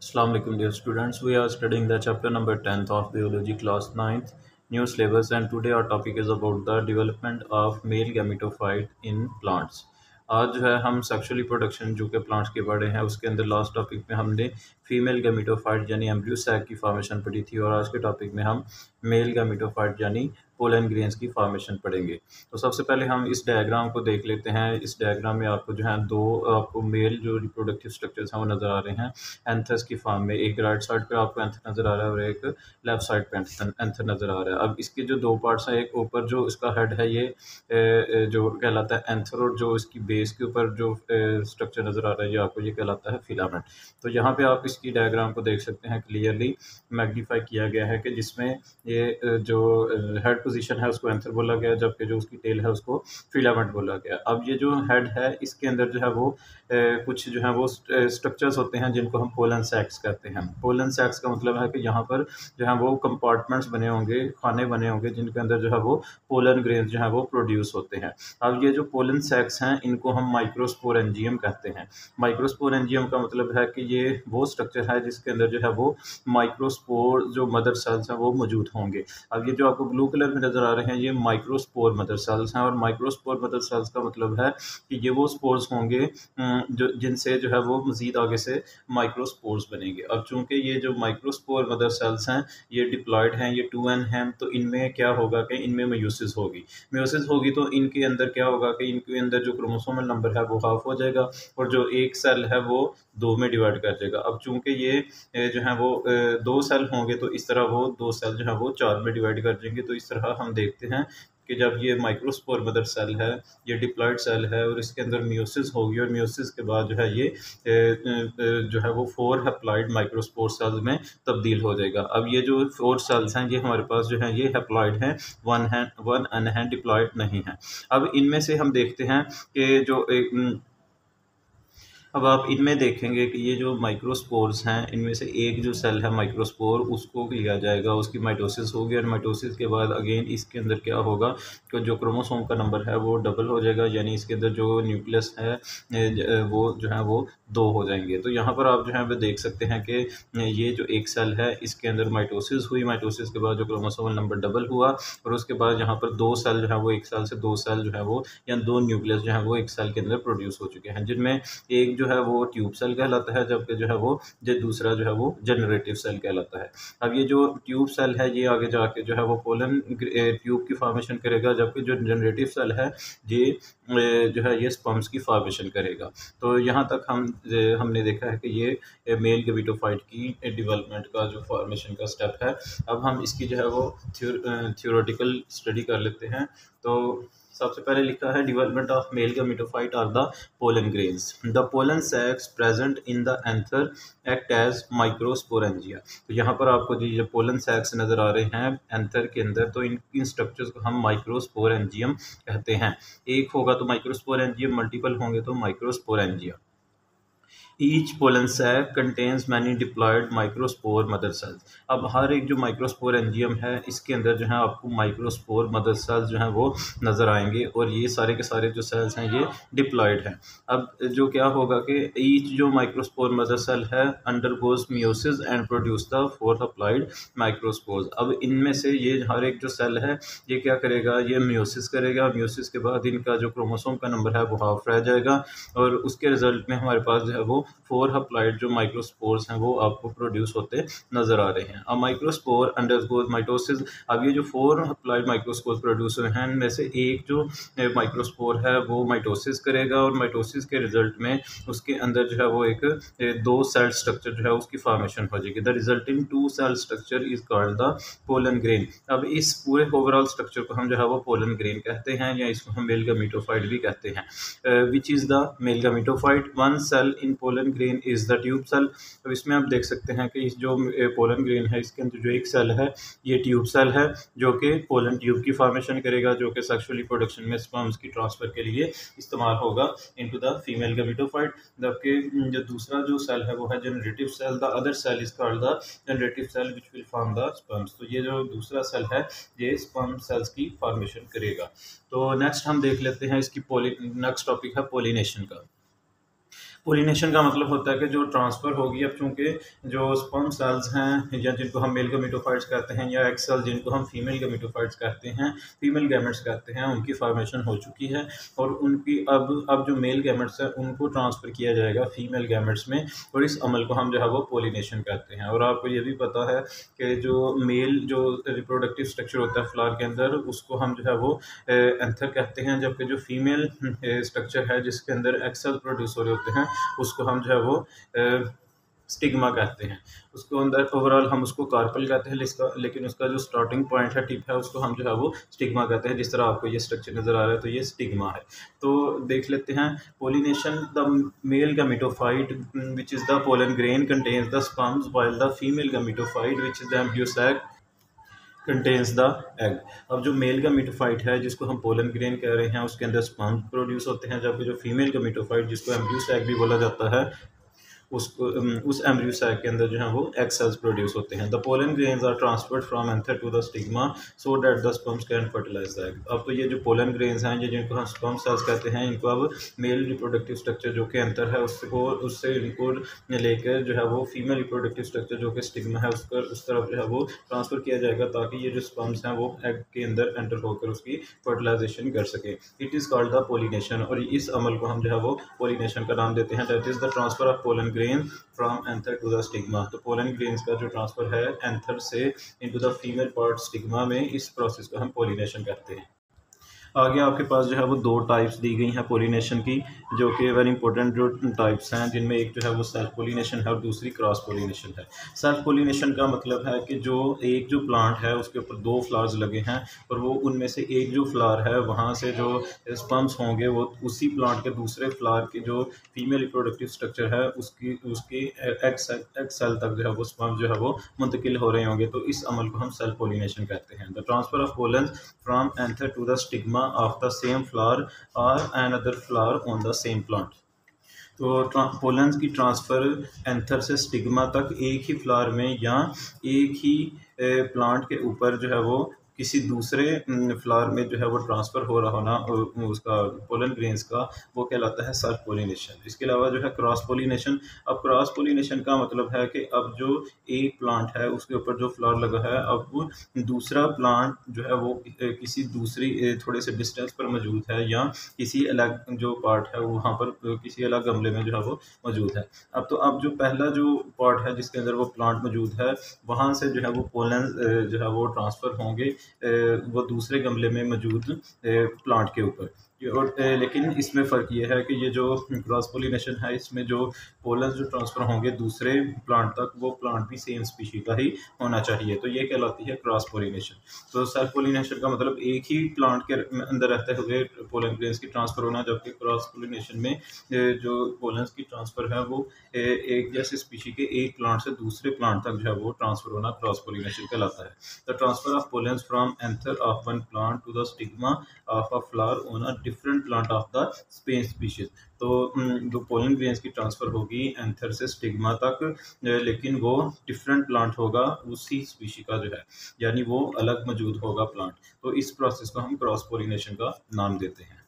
Assalamualaikum dear students, we are studying the chapter number 10th of biology class 9th new syllabus, and today our topic is about the development of male gametophyte in plants। आज जो है हम sexual reproduction जो कि plants के पढ़े हैं उसके अंदर लास्ट टॉपिक में हमने फीमेल गैमेटोफाइट यानी एम्ब्रियो सैक की फॉर्मेशन पढ़ी थी, और आज के टॉपिक में हम मेल गैमेटोफाइट यानी पोलन ग्रेन्स की फॉर्मेशन पढ़ेंगे। तो सबसे पहले हम इस डायग्राम को देख लेते हैं। इस डायग्राम में आपको जो है दो आपको मेल जो रिप्रोडक्टिव स्ट्रक्चर्स हैं वो नज़र आ रहे हैं एंथर्स की फॉर्म में। एक राइट साइड पे आपको एंथर नज़र आ रहा है और एक लेफ्ट साइड पे एंथर नज़र आ रहा है। अब इसके जो दो पार्ट्स हैं, एक ऊपर जो इसका हेड है ये जो कहलाता है एंथर, और जो इसकी बेस के ऊपर जो स्ट्रक्चर नज़र आ रहा है ये आपको ये कहलाता है फिलामेंट। तो यहाँ पे आप इसकी डायग्राम को देख सकते हैं, क्लियरली मैग्नीफाई किया गया है कि जिसमें ये जो हेड पोजीशन है उसको एंथर बोला गया, जबकि जो उसकी टेल है उसको फिलामेंट बोला गया। अब ये जो हेड है इसके अंदर जो है वो कुछ जो है वो स्ट्रक्चर्स होते हैं जिनको हम पोलन सैक्स कहते हैं। पोलन सैक्स का मतलब है कि यहाँ पर जो है वो कंपार्टमेंट्स बने होंगे, खाने बने होंगे जिनके अंदर जो है वो पोलन ग्रेन्स जो है वो प्रोड्यूस होते हैं। अब ये जो पोलन सैक्स हैं इनको हम माइक्रोस्पोरेंजियम कहते हैं। माइक्रोस्पोरेंजियम का मतलब है कि ये वो स्ट्रक्चर है जिसके अंदर जो है वो माइक्रोस्पोर जो मदर सेल्स हैं वो मौजूद होंगे। अब ये जो आपको ब्लू कलर में नज़र आ रहे हैं ये माइक्रोस्पोर मदर सेल्स हैं, और माइक्रोस्पोर मदर सेल्स का मतलब है कि ये वो स्पोर्स होंगे जो जिनसे जो है वो मज़ीद आगे से माइक्रोस्पोर्स बनेंगे। अब चूंकि ये जो माइक्रोस्पोर मदर सेल्स हैं ये डिप्लॉयड हैं, ये 2n हैं, तो इनमें क्या होगा कि इनमें मेयोसिस होगी। मेयोसिस होगी तो इनके अंदर क्या होगा कि इनके अंदर जो क्रोमोसोमल नंबर है वो हाफ हो जाएगा, और जो एक सेल है वो दो में डिवाइड कर देगा। अब चूंकि ये जो है वो दो सेल होंगे तो इस तरह वो दो सेल जो है वो चार में डिवाइड कर देंगे। तो इस तरह हम देखते हैं कि जब ये माइक्रोस्पोर मदर सेल है, ये डिप्लॉयड सेल है, और इसके अंदर मियोसिस होगी, और मियोसिस के बाद जो है ये जो है वो 4 हैप्लॉइड माइक्रोस्पोर सेल्स में तब्दील हो जाएगा। अब ये जो 4 सेल्स हैं ये हमारे पास जो है ये हैप्लॉइड हैं, वन अनहैंड डिप्लॉयड नहीं है। अब इनमें से हम देखते हैं कि जो अब आप इनमें देखेंगे कि ये जो माइक्रोस्पोर्स हैं इनमें से एक जो सेल है माइक्रोस्पोर उसको लिया जाएगा, उसकी माइटोसिस होगी, और माइटोसिस के बाद अगेन इसके अंदर क्या होगा कि जो क्रोमोसोम का नंबर है वो डबल हो जाएगा, यानी इसके अंदर जो न्यूक्लियस है वो जो है वो 2 हो जाएंगे। तो यहाँ पर आप जो है वो देख सकते हैं कि ये जो एक सेल है इसके अंदर माइटोसिस हुई, माइटोसिस के बाद जो क्रोमोसोमल नंबर डबल हुआ, और उसके बाद यहाँ पर 2 सेल जो है वो एक सेल से 2 सेल जो है वो या 2 न्यूक्लियस जो है वो एक सेल के अंदर प्रोड्यूस हो चुके हैं, जिनमें एक जो है वो ट्यूब सेल कहलाता है, जबकि जो है वो जो दूसरा जो है वो जनरेटिव सेल कहलाता है। अब ये जो ट्यूब सेल है ये आगे जाके जो है वो पोलन ट्यूब की फॉर्मेशन करेगा, जबकि जो जनरेटिव सेल है ये जो है ये स्पर्म्स की फॉर्मेशन करेगा। तो यहाँ तक हमने देखा है कि ये मेल गैमेटोफाइट की डेवलपमेंट का जो फॉर्मेशन का स्टेप है। अब हम इसकी जो है वो थ्योरेटिकल स्टडी कर लेते हैं। तो सबसे पहले लिखा है development of male gametophyte or the pollen grains. The pollen sacs present in the anther act as microsporangia. तो यहाँ पर आपको जो पोलन सैक्स नज़र आ रहे हैं एंथर के अंदर, तो इन स्ट्रक्चर्स को हम माइक्रोस्पोरेंजियम कहते हैं। एक होगा तो माइक्रोस्पोरेंजियम, मल्टीपल होंगे तो microsporangia. Each pollen sac contains many diploid microspore mother cells. अब हर एक जो माइक्रोस्पोरेंजियम है इसके अंदर जो है आपको माइक्रोस्पोर मदर सेल्स जो हैं वो नज़र आएंगे, और ये सारे के सारे जो सेल्स हैं ये डिप्लॉयड हैं। अब जो क्या होगा कि ईच जो माइक्रोस्पोर मदर सेल है undergoes meiosis and produce the 4 applied microspores. अब इनमें से ये हर एक जो सेल है ये क्या करेगा, ये मियोसिस करेगा। मियोसिस के बाद इनका जो क्रोमोसोम का नंबर है वो हाफ रह जाएगा, और उसके रिजल्ट में हमारे पास जो है वो 4 हप्लॉइड जो माइक्रोस्पोर्स हैं वो आपको प्रोड्यूस होते नजर आ रहे हैं। अब माइक्रोस्पोर अंडरगोज माइटोसिस। अब ये जो 4 हप्लॉइड माइक्रोस्पोर प्रोड्यूस हुए हैं इनमें से एक जो माइक्रोस्पोर है वो माइटोसिस करेगा, और माइटोसिस के रिजल्ट में उसके अंदर जो है वो एक 2 सेल स्ट्रक्चर जो है उसकी फॉर्मेशन हो जाएगी। The resulting 2 cell structure is called the pollen grain. अब इस पूरे ओवरऑल स्ट्रक्चर को हम जो है वो पोलन ग्रेन कहते हैं, या इसको हम मेल गैमेटोफाइट भी कहते हैं। Which is the male gametophyte. One cell in pollen grain is the tube cell. अब इसमें आप देख सकते हैं कि इस जो पोलन ग्रेन है इसके अंदर जो एक सेल है ये ट्यूब सेल है, जो कि पोलन ट्यूब की फॉर्मेशन करेगा, जो कि सेक्सुअल रिप्रोडक्शन में स्पर्म्स की ट्रांसफर के लिए इस्तेमाल होगा इनटू द फीमेल गैमेटोफाइट। जबकि जो दूसरा जो सेल है वो है generative cell. The other cell is called the generative cell which will form the sperms. तो ये जो दूसरा सेल है ये स्पर्म सेल्स की फॉर्मेशन करेगा। तो नेक्स्ट हम देख लेते हैं इसकी नेक्स्ट टॉपिक है पोलिनेशन का। पोलिनेशन का मतलब होता है कि जो ट्रांसफ़र होगी, अब चूँकि जो स्पर्म सेल्स हैं या जिनको हम मेल गैमेटोफाइट्स कहते हैं या एग सेल्स जिनको हम फीमेल गैमेटोफाइट्स कहते हैं, फीमेल गैमेट्स कहते हैं, उनकी फॉर्मेशन हो चुकी है और उनकी अब जो मेल गैमेट्स हैं उनको ट्रांसफ़र किया जाएगा फीमेल गैमेट्स में और इस अमल को हम जो है वो पोलिनेशन कहते हैं। और आपको ये भी पता है कि जो मेल जो रिप्रोडक्टिव स्ट्रक्चर होता है फ्लावर के अंदर उसको हम जो है वो एंथर कहते हैं, जबकि जो फीमेल स्ट्रक्चर है जिसके अंदर एग सेल प्रोड्यूस हो रहे होते हैं उसको हम जो है वो स्टिग्मा कहते हैं। उसको अंदर ओवरऑल हम उसको कार्पल कहते हैं, लेकिन उसका जो स्टार्टिंग पॉइंट है, टिप है, उसको हम जो है वो स्टिग्मा कहते हैं। जिस तरह आपको ये स्ट्रक्चर नज़र आ रहा है तो ये स्टिग्मा है। तो देख लेते हैं pollination. The male gametophyte which is the pollen grain contains the sperms while the female gametophyte which is the embryo sac contains the egg. अब जो मेल गैमेटोफाइट है जिसको हम पोलन ग्रेन कह रहे हैं उसके अंदर स्पर्म प्रोड्यूस होते हैं, जबकि जो फीमेल गैमेटोफाइट जिसको एम्ब्रियो सैक भी बोला जाता है उसको उस एम्ब्रियो सैक के अंदर जो है वो एग सेल्स प्रोड्यूस होते हैं। The pollen grains are transferred from anther to the stigma so that the sperms can fertilise the egg. अब तो ये जो पोलन ग्रेन्स हैं ये जिनको हम स्पर्म सेल्स कहते हैं, इनको अब मेल रिप्रोडक्टिव स्ट्रक्चर जो कि एंथर है उससे इनको लेकर जो है वो फीमेल रिप्रोडक्टिव स्ट्रक्चर जो कि स्टिग्मा है उस तरफ जो है वो ट्रांसफ़र किया जाएगा ताकि ये जो स्पर्म्स हैं वो एग के अंदर एंटर होकर उसकी फर्टिलाइजेशन कर सके। It is called the pollination और इस अमल को हम जो है वो पोलिनेशन का नाम देते हैं। That is the transfer of pollen grain from anther to the stigma. तो पोलन ग्रेन्स का जो ट्रांसफ़र है एंथर से into the female part stigma में, इस प्रोसेस को हम पोलिनेशन कहते हैं। आगे आपके पास जो है वो दो टाइप्स दी गई हैं पोलिनेशन की, जो कि वेरी इंपॉर्टेंट जो टाइप्स हैं, जिनमें एक जो है वो सेल्फ पोलिनेशन है और दूसरी क्रॉस पोलिनेशन है। सेल्फ पोलिनेशन का मतलब है कि जो प्लांट है उसके ऊपर दो फ्लावर्स लगे हैं और वो उनमें से एक जो फ्लावर है वहाँ से जो स्पर्म्स होंगे वो उसी प्लांट के दूसरे फ्लावर की जो फीमेल रिप्रोडक्टिव स्ट्रक्चर है उसकी एग सेल तक जो है वो स्पर्म जो है वो मुंतकिल हो रहे होंगे। तो इस अमल को हम सेल्फ पोलिनेशन कहते हैं। The transfer of pollen from anther to the stigma of the same flower or another flower on the same plant। तो पोलन्स की ट्रांसफ़र एंथर से स्टिग्मा तक एक ही फ्लावर में या एक ही प्लांट के ऊपर जो है वो किसी दूसरे फ्लावर में जो है वो ट्रांसफ़र हो रहा होना उसका पोलन ग्रेन्स का, वो कहलाता है सेल्फ पोलिनेशन। इसके अलावा जो है क्रॉस पोलिनेशन। अब क्रॉस पोलिनेशन का मतलब है कि अब जो एक प्लांट है उसके ऊपर जो फ्लावर लगा है, अब वो दूसरा प्लांट जो है वो किसी दूसरी थोड़े से डिस्टेंस पर मौजूद है या किसी अलग जो पार्ट है वहाँ पर किसी अलग गमले में जो है वो मौजूद है। अब जो पहला जो पार्ट है जिसके अंदर वो प्लांट मौजूद है वहाँ से जो है वो पोलन जो है वो ट्रांसफ़र होंगे वो दूसरे गमले में मौजूद प्लांट के ऊपर। और लेकिन इसमें फ़र्क ये है कि ये जो क्रॉस पोलिनेशन है इसमें जो पोलन जो ट्रांसफ़र होंगे दूसरे प्लांट तक वो प्लांट भी सेम स्पीशी का ही होना चाहिए, तो ये कहलाती है क्रॉस पोलिनेशन। तो सेल्फ पोलिनेशन का मतलब एक ही प्लांट के अंदर रहते हुए पोलन ग्रेन्स की ट्रांसफ़र होना, जबकि क्रॉस पोलिनेशन में जो पोलन्स की ट्रांसफ़र है वो एक जैसे स्पीशी के एक प्लांट से दूसरे प्लांट तक जो है वो ट्रांसफ़र होना क्रॉस पोलिनेशन कहलाता है। The transfer of pollens from anther of one plant to the stigma of a flower on a different plant of the same species. तो जो पोलन ग्रेन्स की ट्रांसफ़र होगी एंथर से स्टिग्मा तक, लेकिन वो डिफरेंट प्लांट होगा उसी स्पीशी का जो है, यानी वो अलग मौजूद होगा प्लांट। तो इस प्रोसेस को हम क्रॉस पोलिनेशन का नाम देते हैं।